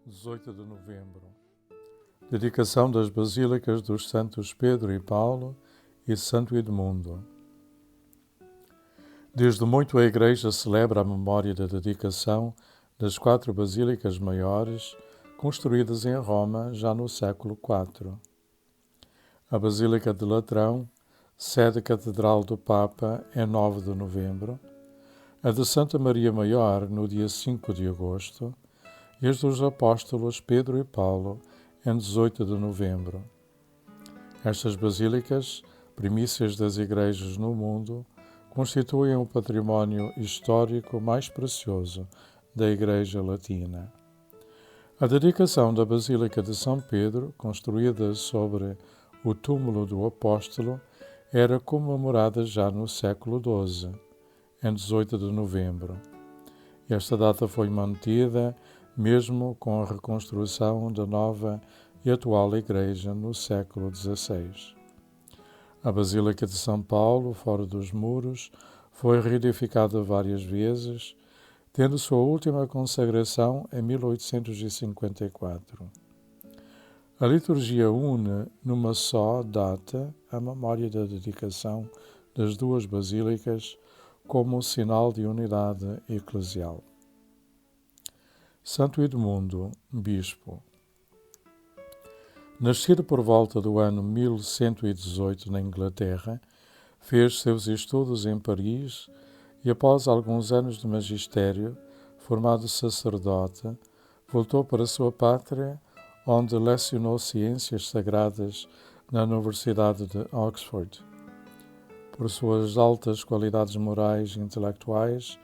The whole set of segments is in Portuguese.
18 de novembro. Dedicação das Basílicas dos Santos Pedro e Paulo e Santo Edmundo. Desde muito a Igreja celebra a memória da dedicação das 4 basílicas maiores construídas em Roma já no século IV. A Basílica de Latrão, sede catedral do Papa, é 9 de novembro, a de Santa Maria Maior, no dia 5 de agosto, e as dos apóstolos Pedro e Paulo, em 18 de novembro. Estas basílicas, primícias das igrejas no mundo, constituem o património histórico mais precioso da Igreja Latina. A dedicação da Basílica de São Pedro, construída sobre o túmulo do apóstolo, era comemorada já no século XII, em 18 de novembro. Esta data foi mantida mesmo com a reconstrução da nova e atual Igreja no século XVI. A Basílica de São Paulo, fora dos muros, foi reedificada várias vezes, tendo sua última consagração em 1854. A liturgia une numa só data a memória da dedicação das duas basílicas como um sinal de unidade eclesial. Santo Edmundo, bispo. Nascido por volta do ano 1118 na Inglaterra, fez seus estudos em Paris e, após alguns anos de magistério, formado sacerdote, voltou para sua pátria, onde lecionou ciências sagradas na Universidade de Oxford. Por suas altas qualidades morais e intelectuais,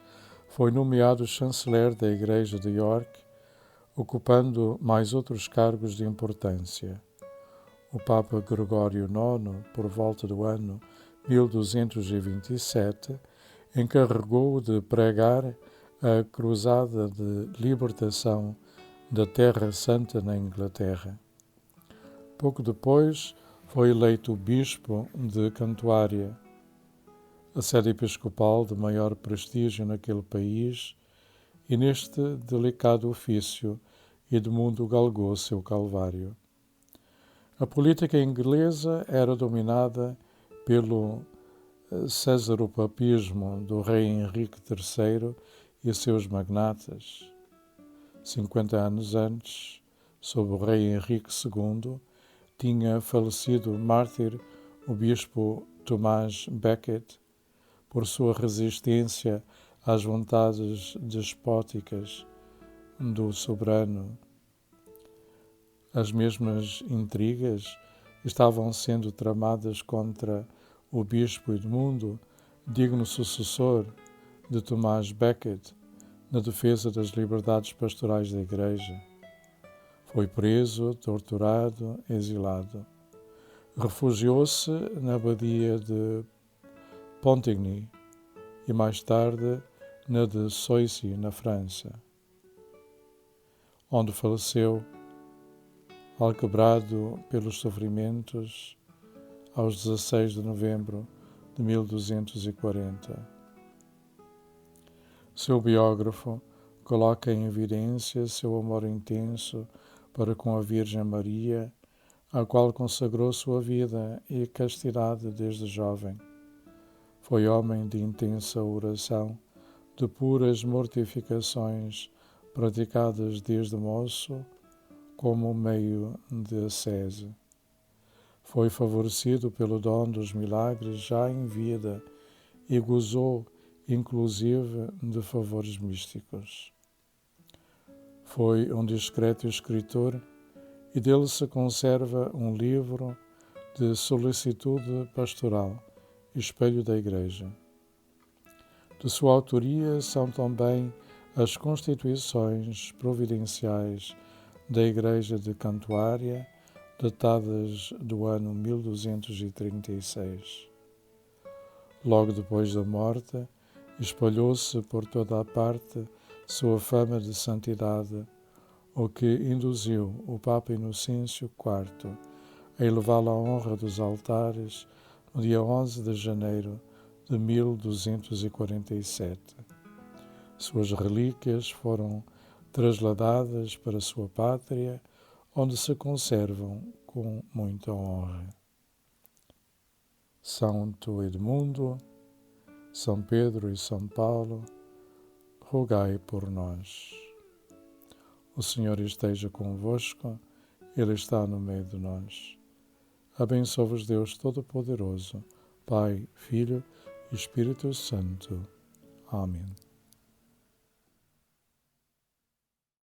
foi nomeado chanceler da Igreja de York, ocupando mais outros cargos de importância. O Papa Gregório IX, por volta do ano 1227, encarregou-o de pregar a cruzada de libertação da Terra Santa na Inglaterra. Pouco depois, foi eleito bispo de Cantuária, a sede episcopal de maior prestígio naquele país, e neste delicado ofício Edmundo galgou seu calvário. A política inglesa era dominada pelo cesaropapismo do rei Henrique III e seus magnatas. 50 anos antes, sob o rei Henrique II, tinha falecido mártir o bispo Tomás Becket, por sua resistência às vontades despóticas do soberano. As mesmas intrigas estavam sendo tramadas contra o bispo Edmundo, digno sucessor de Tomás Becket, na defesa das liberdades pastorais da Igreja. Foi preso, torturado, exilado. Refugiou-se na abadia de Pontigny e mais tarde na de Soissy, na França, onde faleceu, alquebrado pelos sofrimentos, aos 16 de novembro de 1240. Seu biógrafo coloca em evidência seu amor intenso para com a Virgem Maria, à qual consagrou sua vida e castidade desde jovem. Foi homem de intensa oração, de puras mortificações praticadas desde moço como meio de ascese. Foi favorecido pelo dom dos milagres já em vida e gozou, inclusive, de favores místicos. Foi um discreto escritor e dele se conserva um livro de solicitude pastoral, Espelho da Igreja. De sua autoria são também as Constituições Providenciais da Igreja de Cantuária, datadas do ano 1236. Logo depois da morte, espalhou-se por toda a parte sua fama de santidade, o que induziu o Papa Inocêncio IV a elevá-la à honra dos altares no dia 11 de janeiro de 1247. Suas relíquias foram trasladadas para sua pátria, onde se conservam com muita honra. Santo Edmundo, São Pedro e São Paulo, rogai por nós. O Senhor esteja convosco, Ele está no meio de nós. Abençoe-vos Deus Todo-Poderoso, Pai, Filho e Espírito Santo. Amém.